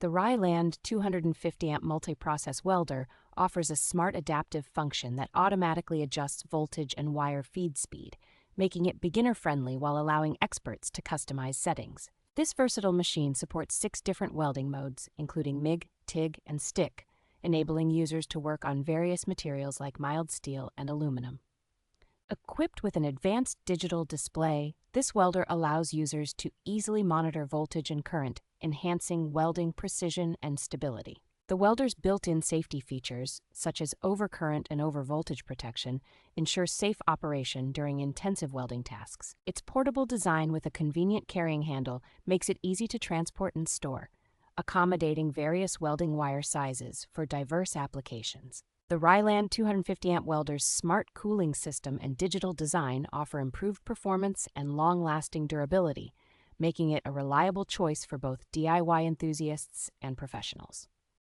The RILAND 250A Multiprocess Welder offers a smart adaptive function that automatically adjusts voltage and wire feed speed, making it beginner-friendly while allowing experts to customize settings. This versatile machine supports 6 different welding modes, including MIG, TIG, and stick, enabling users to work on various materials like mild steel and aluminum. Equipped with an advanced digital display, this welder allows users to easily monitor voltage and current, enhancing welding precision and stability. The welder's built-in safety features, such as overcurrent and overvoltage protection, ensure safe operation during intensive welding tasks. Its portable design with a convenient carrying handle makes it easy to transport and store, accommodating various welding wire sizes for diverse applications. The RILAND 250A welder's smart cooling system and digital design offer improved performance and long-lasting durability, making it a reliable choice for both DIY enthusiasts and professionals.